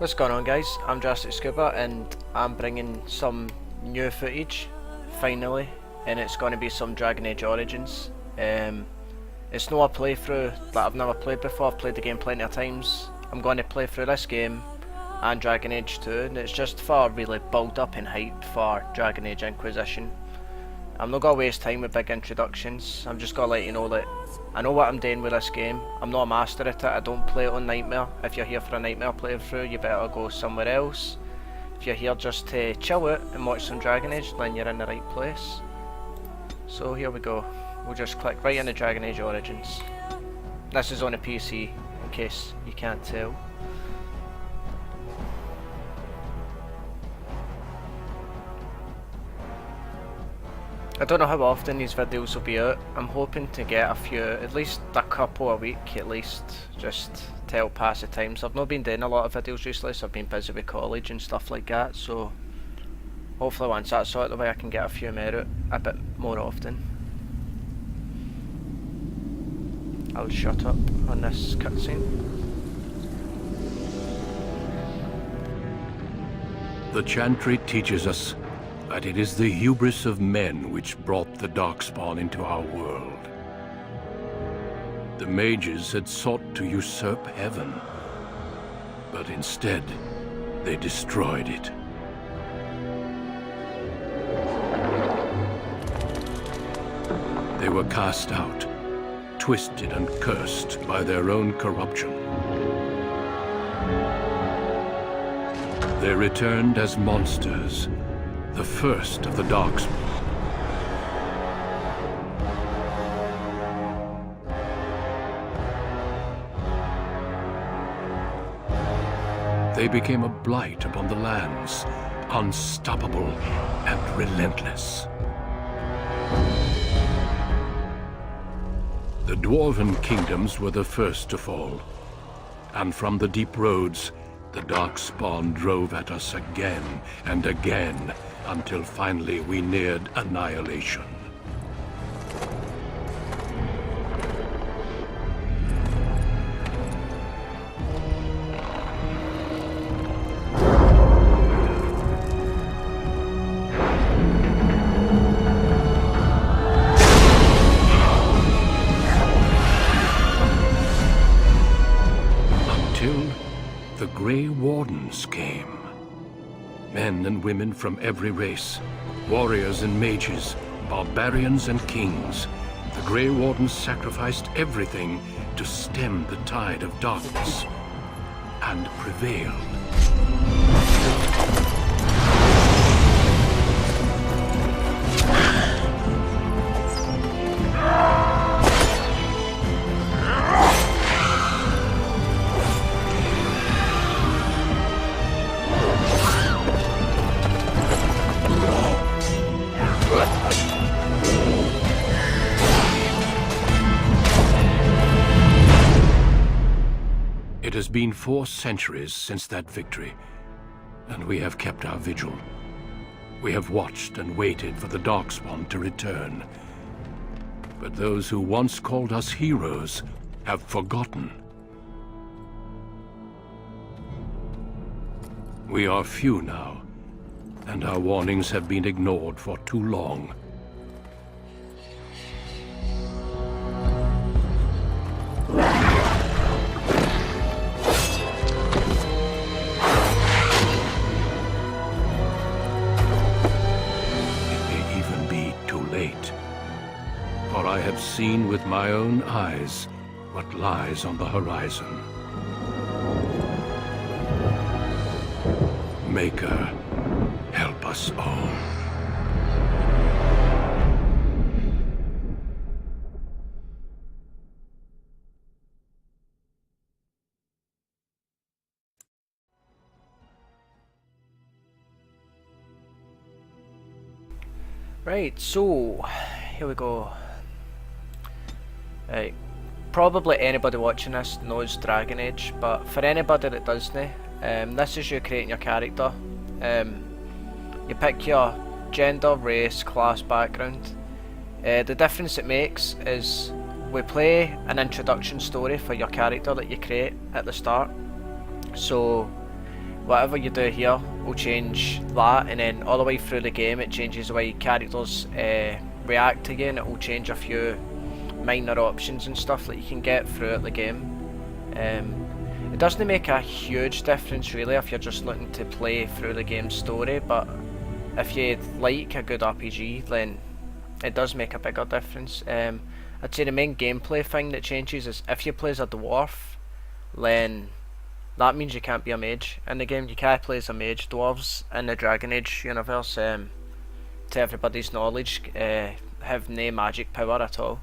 What's going on, guys? I'm DrasticSkuba and I'm bringing some new footage finally, and it's going to be some Dragon Age Origins. It's not a playthrough that I've never played before. I've played the game plenty of times. I'm going to play through this game and Dragon Age 2, and it's just for really build up and hype for Dragon Age Inquisition. I'm not going to waste time with big introductions. I'm just going to let you know that I know what I'm doing with this game. I'm not a master at it. I don't play it on Nightmare. If you're here for a Nightmare playthrough, you better go somewhere else. If you're here just to chill out and watch some Dragon Age, then you're in the right place. So here we go. We'll just click right into Dragon Age Origins. This is on a PC, in case you can't tell. I don't know how often these videos will be out. I'm hoping to get a few, at least a couple a week at least, just to help pass the time. So I've not been doing a lot of videos recently, so I've been busy with college and stuff like that, so hopefully once that's out of the way I can get a few more out a bit more often. I'll shut up on this cutscene. The Chantry teaches us that it is the hubris of men which brought the Darkspawn into our world. The mages had sought to usurp heaven, but instead they destroyed it. They were cast out, twisted and cursed by their own corruption. They returned as monsters, the first of the Darkspawn. They became a blight upon the lands, unstoppable and relentless. The Dwarven kingdoms were the first to fall, and from the deep roads, the Darkspawn drove at us again and again, until finally we neared annihilation. Until the Grey Wardens came. Men and women from every race, warriors and mages, barbarians and kings. The Grey Wardens sacrificed everything to stem the tide of darkness, and prevailed. It has been 4 centuries since that victory, and we have kept our vigil. We have watched and waited for the Darkspawn to return. But those who once called us heroes have forgotten. We are few now, and our warnings have been ignored for too long. For I have seen with my own eyes what lies on the horizon. Maker, help us all. Right, so here we go. Right, probably anybody watching this knows Dragon Age, but for anybody that doesn't, this is you creating your character. You pick your gender, race, class, background. The difference it makes is we play an introduction story for your character that you create at the start. So whatever you do here will change that, and then all the way through the game it changes the way characters react to you, and it will change a few minor options and stuff that you can get throughout the game. It doesn't make a huge difference really if you're just looking to play through the game's story, but if you like a good RPG, then it does make a bigger difference. I'd say the main gameplay thing that changes is if you play as a dwarf, then that means you can't be a mage in the game. You can't play as a mage. Dwarves in the Dragon Age universe, to everybody's knowledge, have no magic power at all.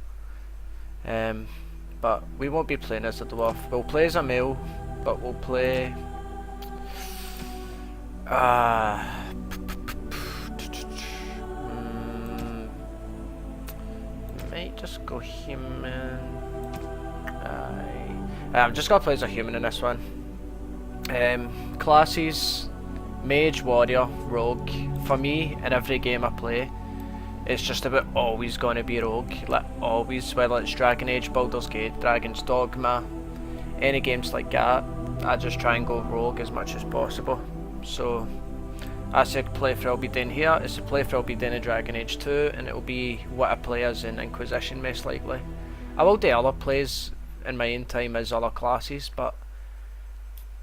But we won't be playing as a dwarf. We'll play as a male, but we'll play... might just go human. I'm just gonna play as a human in this one. Classes: mage, warrior, rogue. For me, in every game I play, it's just about always gonna be rogue. Like always, whether it's Dragon Age, Baldur's Gate, Dragon's Dogma, any games like that, I just try and go rogue as much as possible. So that's the playthrough I'll be doing here. It's the playthrough I'll be doing in Dragon Age 2, and it'll be what I play as in Inquisition most likely. I will do other plays in my own time as other classes, but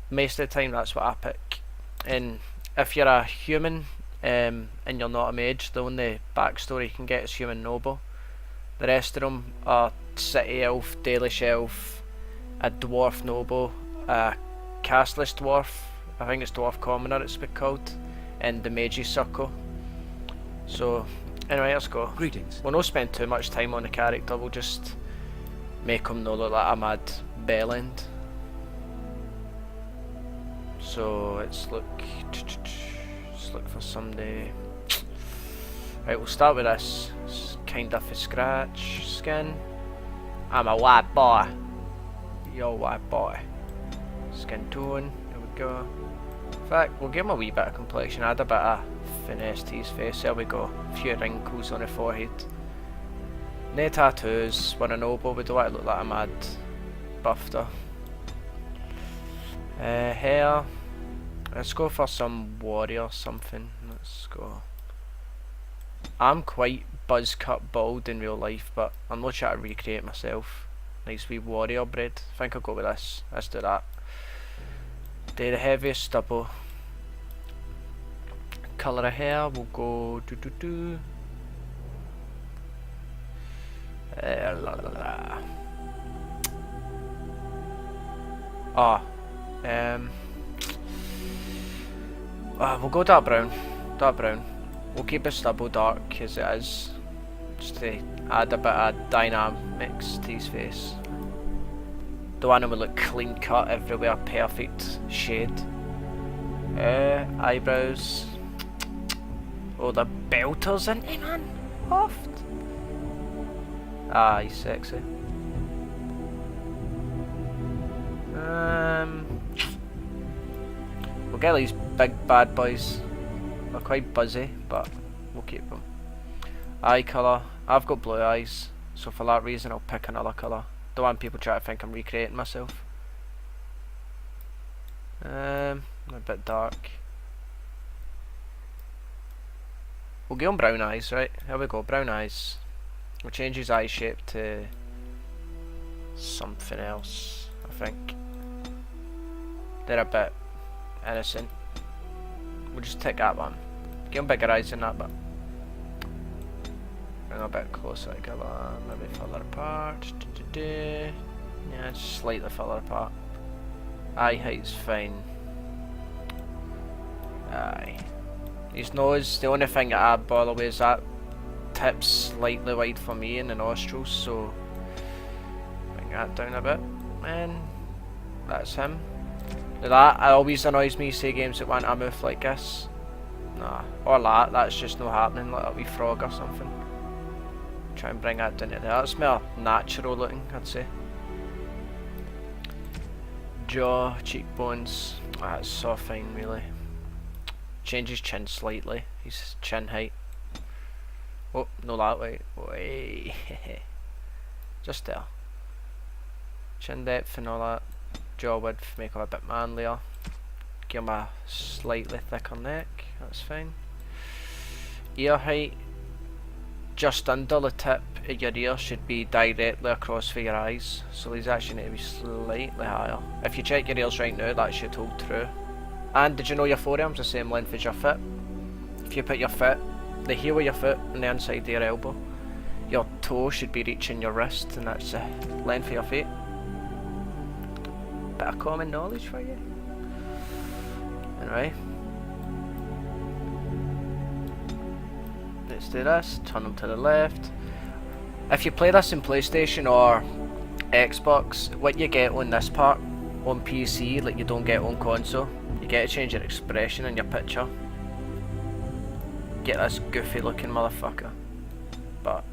most of the time that's what I pick. And if you're a human and you're not a mage, the only backstory you can get is human noble. The rest of them are city elf, Dalish elf, a dwarf noble, a casteless dwarf, I think it's dwarf commoner it's been called, and the mage's circle. So anyway, let's go. Greetings. We'll not spend too much time on the character, we'll just make him not look like a mad bellend. So let's look for somebody. Right, we'll start with this. It's kind of a scratch skin. I'm a white boy. Yo, white boy. Skin tone, there we go. In fact, we'll give him a wee bit of complexion, add a bit of finesse to his face. There we go. A few wrinkles on the forehead. No tattoos. We're a noble, we don't want to look like a mad buffer. Hair. Let's go for some warrior something. Let's go. I'm quite buzz cut bald in real life, but I'm not trying to recreate myself. Nice wee warrior bread. I think I'll go with this. Let's do that. Do the heaviest stubble. Colour of hair, we'll go we'll go dark brown. Dark brown. We'll keep the stubble dark as it is, just to add a bit of dynamics to his face. The one will look clean cut everywhere, perfect shade. Eyebrows. Oh, the belter's in it, man. Oft. Ah, he's sexy. We'll get these big bad boys. They're quite buzzy, but we'll keep them. Eye colour. I've got blue eyes, so for that reason I'll pick another colour. Don't want people try to think I'm recreating myself. A bit dark. We'll give him brown eyes, right? Here we go, brown eyes. We'll change his eye shape to something else, I think. They're a bit innocent. We'll just take that one. Give him bigger eyes than that, but bring a bit closer together, maybe further apart. Yeah, just slightly further apart. Eye height's fine. Aye. His nose, the only thing that I bother with is that tip's slightly wide for me in the nostrils, so bring that down a bit. And that's him. That always annoys me, say games that want a move like this. Nah, or that's just not happening, like a wee frog or something. Try and bring that down to there. That's more natural looking, I'd say. Jaw, cheekbones, that's so fine really. Change his chin slightly, his chin height. Oh, no that way. Way. Just there. Chin depth and all that. Jaw width, make him a bit manlier. Give give him a slightly thicker neck, that's fine. Ear height, just under the tip of your ear should be directly across for your eyes, so these actually need to be slightly higher. If you check your ears right now, that should hold true. And did you know your forearm's the same length as your foot? If you put your foot, the heel of your foot on the inside of your elbow, your toe should be reaching your wrist, and that's the length of your feet. Bit of common knowledge for you. Anyway, let's do this. Turn them to the left. If you play this in PlayStation or Xbox, what you get on this part on PC, like you don't get on console, you get to change your expression in your picture. Get this goofy looking motherfucker. But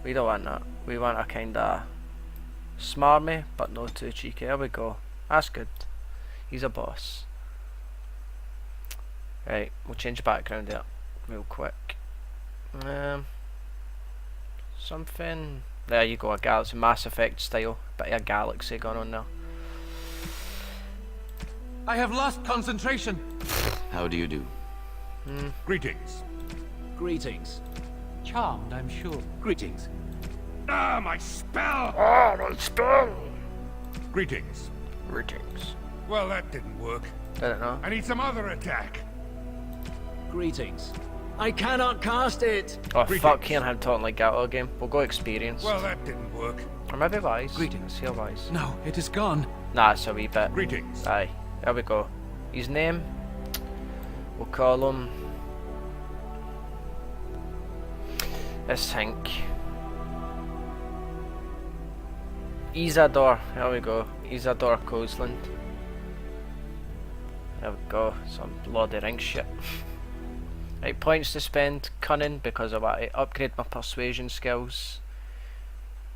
we don't want that. We want a kinda smarmy, but not too cheeky. There we go. That's good. He's a boss. Right, we'll change the background there real quick. Something. There you go, a galaxy, Mass Effect style. Bit of a galaxy going on there. I have lost concentration. How do you do? Greetings. Greetings. Charmed, I'm sure. Greetings. Ah, my spell! Oh, my spell! Greetings. Greetings. Well, that didn't work. I don't know. I need some other attack. Greetings. I cannot cast it. Oh Greetings. fuck, hearing him talking like that all game. We'll go experience. Well, that didn't work. Or maybe wise. Greetings. See how wise. No, it is gone. Nah, it's a wee bit. Greetings. Aye, there we go. His name, we'll call him, let's think, Isador. There we go. Isador Coastland. There we go. Some Lord of the Rings shit. Right, points to spend. Cunning, because I want to upgrade my persuasion skills.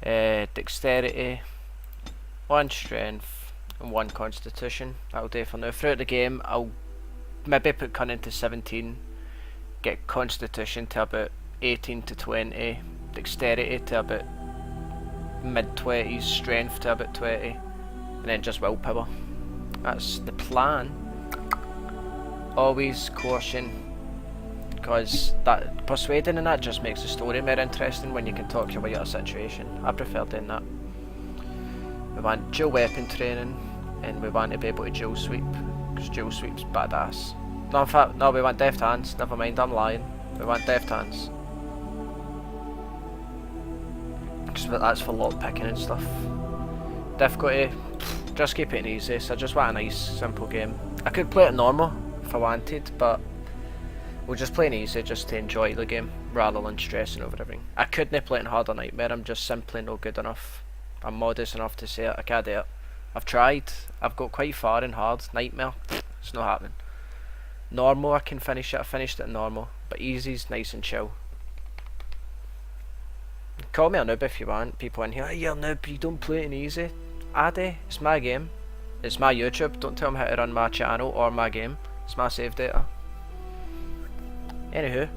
Dexterity. 1 strength. And 1 constitution. That'll do for now. Throughout the game, I'll maybe put cunning to 17. Get constitution to about 18 to 20. Dexterity to about mid-20s. Strength to about 20. And then just willpower. That's the plan. Always caution. Because that persuading and that just makes the story more interesting when you can talk your way out of a situation. I prefer doing that. We want dual weapon training, and we want to be able to dual sweep, because dual sweep's badass. No, in fact, no, we want deft hands. Never mind, I'm lying. We want deft hands. Because that's for lock picking and stuff. Difficulty, just keep it easy. So I just want a nice, simple game. I could play it normal if I wanted, but we'll just play it easy just to enjoy the game rather than stressing over everything. I couldn't play it in harder nightmare. I'm just simply not good enough. I'm modest enough to say it. I can't do it. I've tried. I've got quite far in hard. Nightmare, it's not happening. Normal, I can finish it. I finished it in normal, but easy's nice and chill. Call me a noob if you want. People in here, hey, you're a noob. You don't play it in easy. I do. It's my game. It's my YouTube. Don't tell me how to run my channel or my game. It's my save data. Anywho,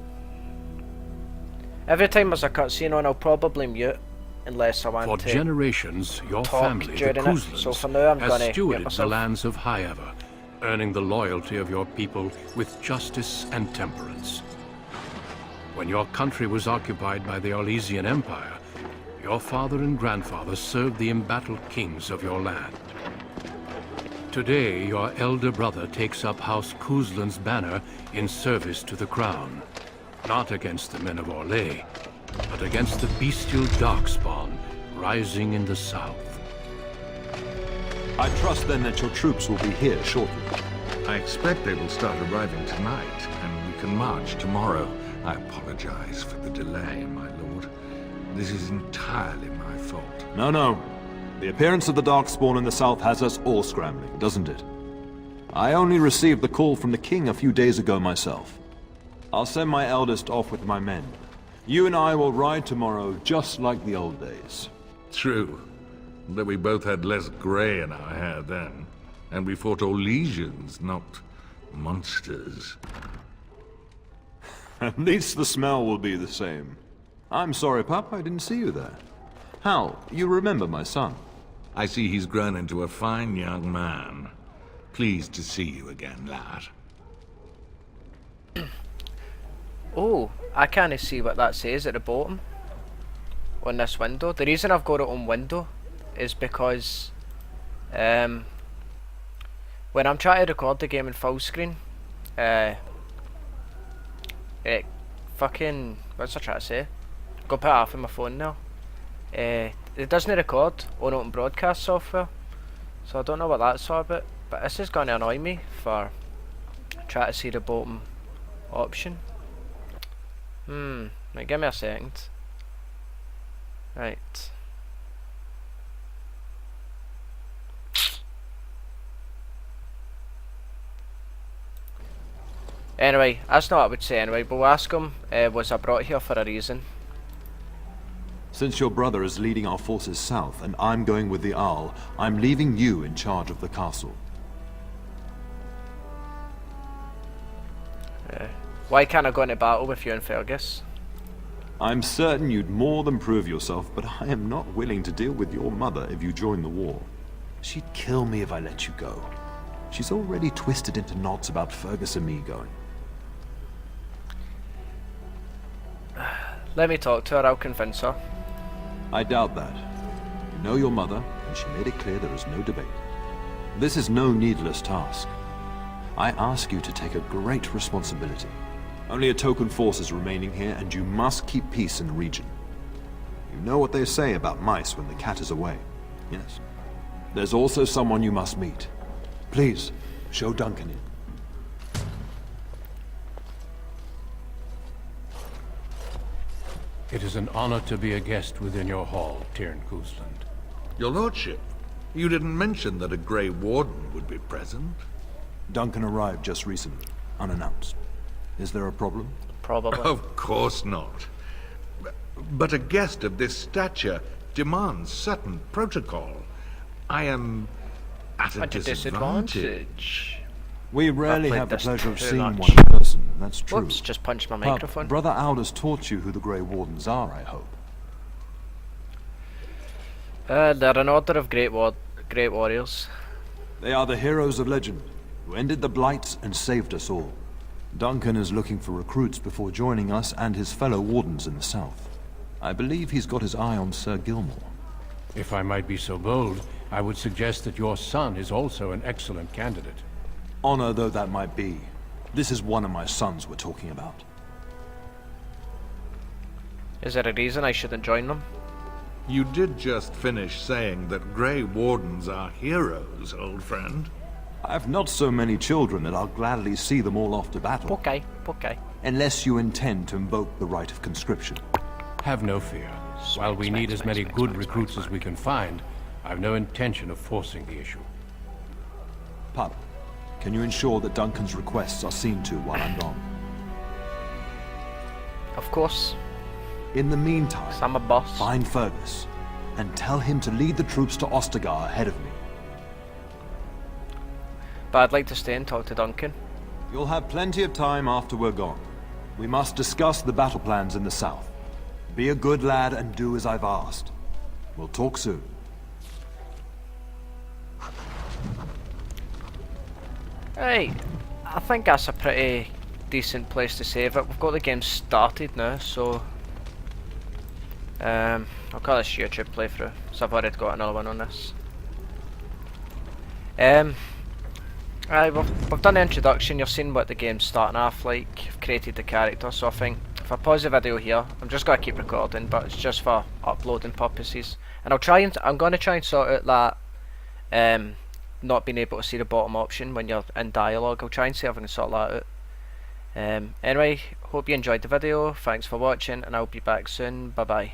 every time there's a cutscene on, I'll probably mute unless I want For to generations, your talk family, the during it. Kuzlans, So for now, I'm has gonna get stewarded the myself. lands of Highever, earning the loyalty of your people with justice and temperance. When your country was occupied by the Orlesian Empire, your father and grandfather served the embattled kings of your land. Today, your elder brother takes up House Kuzlan's banner in service to the crown, not against the men of Orlais, but against the bestial darkspawn rising in the south. I trust then that your troops will be here shortly. I expect they will start arriving tonight, and we can march tomorrow. I apologize for the delay, my lord. This is entirely my fault. No. The appearance of the Darkspawn in the south has us all scrambling, doesn't it? I only received the call from the king a few days ago myself. I'll send my eldest off with my men. You and I will ride tomorrow just like the old days. True, but we both had less grey in our hair then, and we fought Orlesians, not monsters. At least the smell will be the same. I'm sorry, Pup, I didn't see you there. Hal, you remember my son? I see he's grown into a fine young man. Pleased to see you again, lad. Oh, I can't see what that says at the bottom on this window. The reason I've got it on window is because when I'm trying to record the game in full screen, it fucking, what's I trying to say? Go put it off in my phone now. It doesn't record on open broadcast software, so I don't know what that's all about. But this is going to annoy me for trying to see the bottom option. Right, give me a second. Right. Anyway, that's not what I would say anyway, but we'll ask him, was I brought here for a reason? Since your brother is leading our forces south and I'm going with the Arl, I'm leaving you in charge of the castle. Why can't I go into battle with you and Fergus? I'm certain you'd more than prove yourself, but I am not willing to deal with your mother if you join the war. She'd kill me if I let you go. She's already twisted into knots about Fergus and me going. Let me talk to her, I'll convince her. I doubt that. You know your mother, and she made it clear there is no debate. This is no needless task. I ask you to take a great responsibility. Only a token force is remaining here, and you must keep peace in the region. You know what they say about mice when the cat is away, yes? There's also someone you must meet. Please, show Duncan in. It is an honor to be a guest within your hall, Tyrn Cousland. Your lordship, you didn't mention that a Grey Warden would be present. Duncan arrived just recently, unannounced. Is there a problem? Probably. Of course not. But a guest of this stature demands certain protocol. I am at a disadvantage. We rarely played have the this pleasure of too seeing much. one in person, that's true. Whoops, just punched my But microphone. Brother Aldous taught you who the Grey Wardens are, I hope. They're an order of great warriors. They are the heroes of legend, who ended the Blights and saved us all. Duncan is looking for recruits before joining us and his fellow wardens in the south. I believe he's got his eye on Sir Gilmore. If I might be so bold, I would suggest that your son is also an excellent candidate. Honor though that might be, this is one of my sons we're talking about. Is there a reason I shouldn't join them? You did just finish saying that Grey Wardens are heroes, old friend. I have not so many children that I'll gladly see them all off to battle. Okay. Unless you intend to invoke the right of conscription. Have no fear. While we need as many good recruits as we can find, I've no intention of forcing the issue. Pup, can you ensure that Duncan's requests are seen to while I'm gone? Of course. In the meantime, I'm a boss. find Fergus and tell him to lead the troops to Ostagar ahead of me. But I'd like to stay and talk to Duncan. You'll have plenty of time after we're gone. We must discuss the battle plans in the south. Be a good lad and do as I've asked. We'll talk soon. Right, I think that's a pretty decent place to save it. We've got the game started now, so I'll call this YouTube playthrough, so I've already got another one on this. Right, we've done the introduction. You've seen what the game's starting off like. I've created the character, so I think if I pause the video here, I'm just gonna keep recording, but it's just for uploading purposes. And I'm gonna try and sort out that not being able to see the bottom option when you're in dialogue. I'll try and see if I can sort that out. Anyway, hope you enjoyed the video. Thanks for watching, and I'll be back soon. Bye bye.